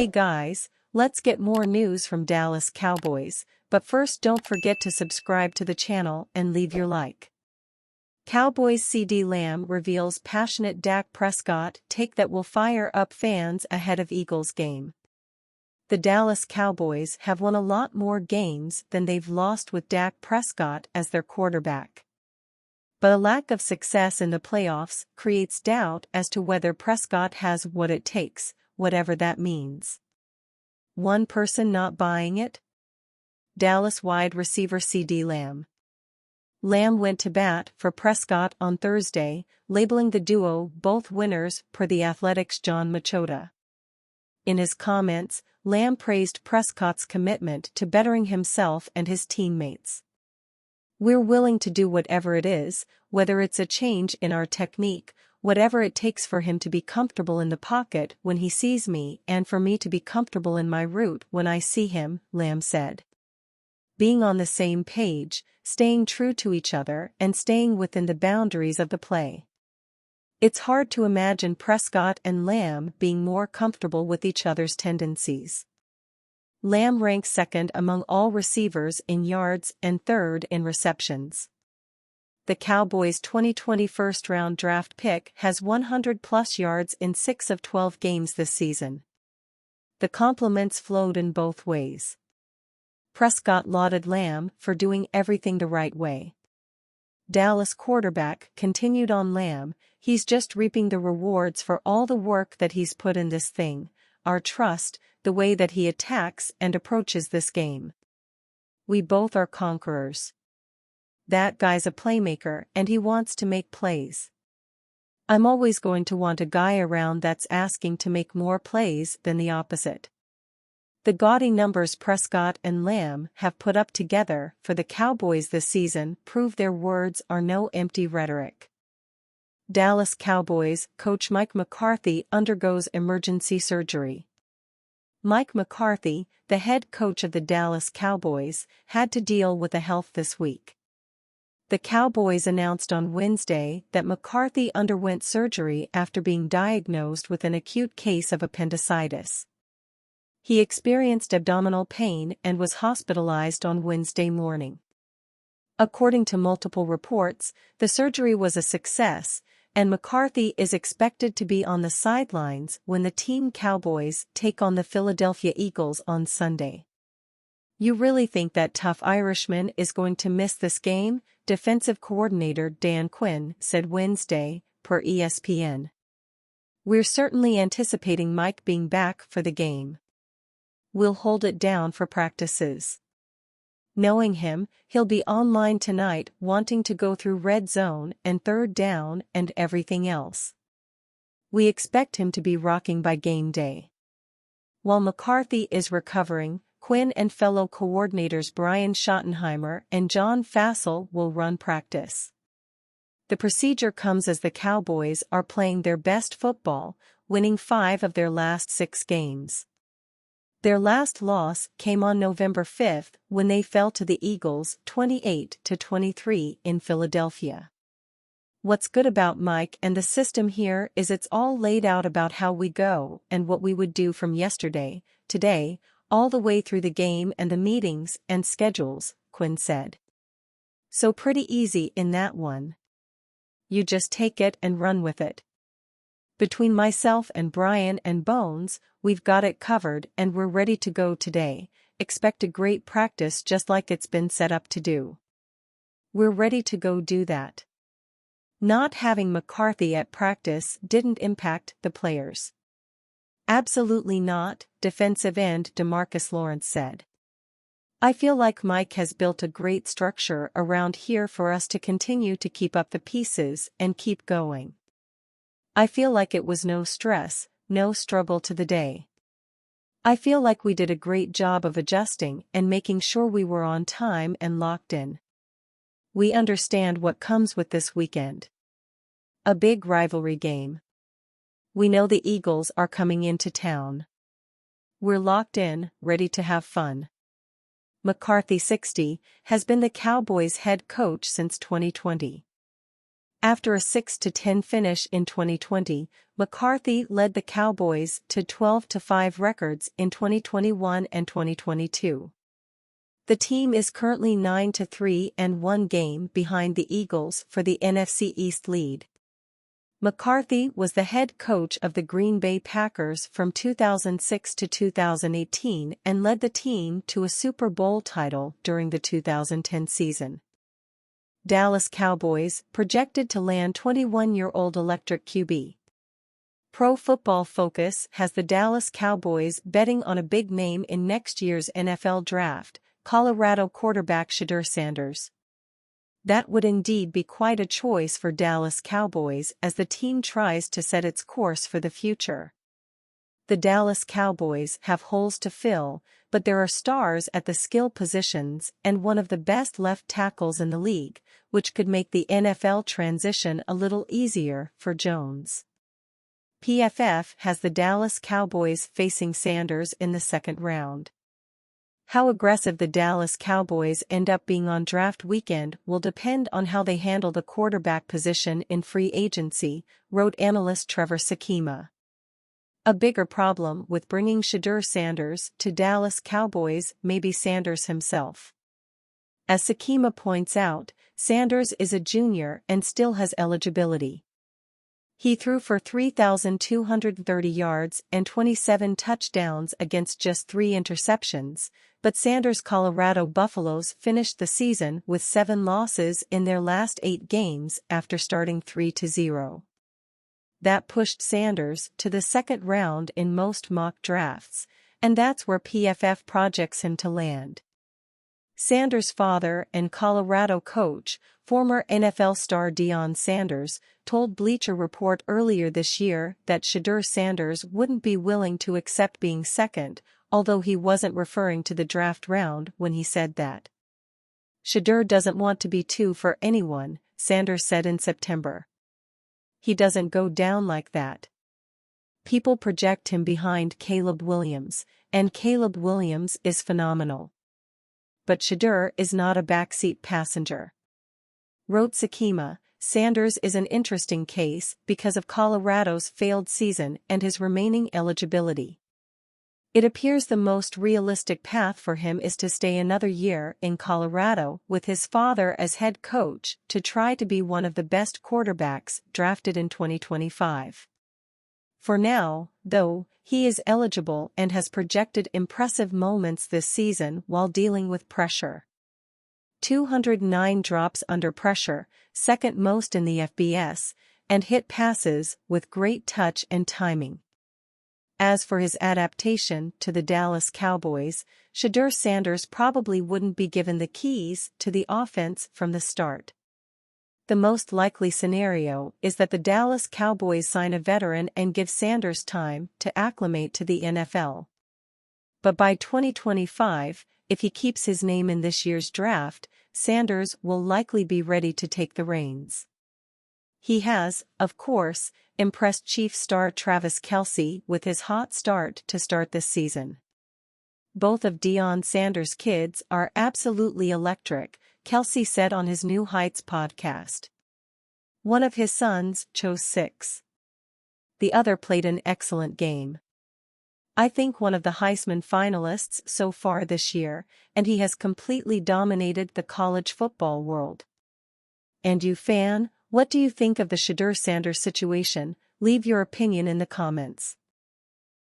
Hey guys, let's get more news from Dallas Cowboys, but first don't forget to subscribe to the channel and leave your like. Cowboys CeeDee Lamb reveals passionate Dak Prescott take that will fire up fans ahead of Eagles game. The Dallas Cowboys have won a lot more games than they've lost with Dak Prescott as their quarterback. But a lack of success in the playoffs creates doubt as to whether Prescott has what it takes, whatever that means. One person not buying it? Dallas wide receiver CeeDee Lamb. Lamb went to bat for Prescott on Thursday, labeling the duo both winners per The Athletic's John Machota. In his comments, Lamb praised Prescott's commitment to bettering himself and his teammates. "We're willing to do whatever it is, whether it's a change in our technique, whatever it takes for him to be comfortable in the pocket when he sees me and for me to be comfortable in my route when I see him," Lamb said. Being on the same page, staying true to each other and staying within the boundaries of the play. It's hard to imagine Prescott and Lamb being more comfortable with each other's tendencies. Lamb ranks second among all receivers in yards and third in receptions. The Cowboys' 2020 first-round draft pick has 100-plus yards in 6 of 12 games this season. The compliments flowed in both ways. Prescott lauded Lamb for doing everything the right way. Dallas quarterback continued on Lamb, "He's just reaping the rewards for all the work that he's put in this thing, our trust, the way that he attacks and approaches this game. We both are conquerors. That guy's a playmaker and he wants to make plays. I'm always going to want a guy around that's asking to make more plays than the opposite." The gaudy numbers Prescott and Lamb have put up together for the Cowboys this season prove their words are no empty rhetoric. Dallas Cowboys coach Mike McCarthy undergoes emergency surgery. Mike McCarthy, the head coach of the Dallas Cowboys, had to deal with a health this week. The Cowboys announced on Wednesday that McCarthy underwent surgery after being diagnosed with an acute case of appendicitis. He experienced abdominal pain and was hospitalized on Wednesday morning. According to multiple reports, the surgery was a success, and McCarthy is expected to be on the sidelines when the Team Cowboys take on the Philadelphia Eagles on Sunday. "You really think that tough Irishman is going to miss this game?" Defensive coordinator Dan Quinn said Wednesday, per ESPN. "We're certainly anticipating Mike being back for the game. We'll hold it down for practices. Knowing him, he'll be online tonight wanting to go through red zone and third down and everything else. We expect him to be rocking by game day." While McCarthy is recovering, Quinn and fellow coordinators Brian Schottenheimer and John Fassel will run practice. The procedure comes as the Cowboys are playing their best football, winning 5 of their last 6 games. Their last loss came on November 5 when they fell to the Eagles 28-23 in Philadelphia. "What's good about Mike and the system here is it's all laid out about how we go and what we would do from yesterday, today, all the way through the game and the meetings and schedules," Quinn said. "So pretty easy in that one. You just take it and run with it. Between myself and Brian and Bones, we've got it covered and we're ready to go today. Expect a great practice just like it's been set up to do. We're ready to go do that." Not having McCarthy at practice didn't impact the players. "Absolutely not," defensive end DeMarcus Lawrence said. "I feel like Mike has built a great structure around here for us to continue to keep up the pieces and keep going. I feel like it was no stress, no struggle to the day. I feel like we did a great job of adjusting and making sure we were on time and locked in. We understand what comes with this weekend. A big rivalry game. We know the Eagles are coming into town. We're locked in, ready to have fun." McCarthy, 60, has been the Cowboys' head coach since 2020. After a 6-10 finish in 2020, McCarthy led the Cowboys to 12-5 records in 2021 and 2022. The team is currently 9-3 and one game behind the Eagles for the NFC East lead. McCarthy was the head coach of the Green Bay Packers from 2006 to 2018 and led the team to a Super Bowl title during the 2010 season. Dallas Cowboys projected to land 21-year-old electric QB. Pro Football Focus has the Dallas Cowboys betting on a big name in next year's NFL Draft, Colorado quarterback Shedeur Sanders. That would indeed be quite a choice for Dallas Cowboys as the team tries to set its course for the future. The Dallas Cowboys have holes to fill, but there are stars at the skill positions and one of the best left tackles in the league, which could make the NFL transition a little easier for Jones. PFF has the Dallas Cowboys facing Sanders in the second round. How aggressive the Dallas Cowboys end up being on draft weekend will depend on how they handle the quarterback position in free agency, wrote analyst Trevor Sakima. A bigger problem with bringing Shedeur Sanders to Dallas Cowboys may be Sanders himself. As Sakima points out, Sanders is a junior and still has eligibility. He threw for 3,230 yards and 27 touchdowns against just 3 interceptions, but Sanders' Colorado Buffaloes finished the season with 7 losses in their last 8 games after starting 3-0. That pushed Sanders to the second round in most mock drafts, and that's where PFF projects him to land. Sanders' father and Colorado coach, former NFL star Deion Sanders, told Bleacher Report earlier this year that Shedeur Sanders wouldn't be willing to accept being second, although he wasn't referring to the draft round when he said that. Shedeur doesn't want to be 2 for anyone, Sanders said in September. He doesn't go down like that. People project him behind Caleb Williams, and Caleb Williams is phenomenal. But Shedeur is not a backseat passenger. Wrote Sakima, Sanders is an interesting case because of Colorado's failed season and his remaining eligibility. It appears the most realistic path for him is to stay another year in Colorado with his father as head coach to try to be one of the best quarterbacks drafted in 2025. For now, though, he is eligible and has projected impressive moments this season while dealing with pressure. 209 drops under pressure, second most in the FBS, and hit passes with great touch and timing. As for his adaptation to the Dallas Cowboys, Shedeur Sanders probably wouldn't be given the keys to the offense from the start. The most likely scenario is that the Dallas Cowboys sign a veteran and give Sanders time to acclimate to the NFL. But by 2025, if he keeps his name in this year's draft, Sanders will likely be ready to take the reins. He has, of course, impressed Chiefs star Travis Kelce with his hot start to start this season. Both of Deion Sanders' kids are absolutely electric, Kelce said on his New Heights podcast. One of his sons chose 6. The other played an excellent game. I think one of the Heisman finalists so far this year, and he has completely dominated the college football world. And you fan, what do you think of the Shedeur Sanders situation? Leave your opinion in the comments.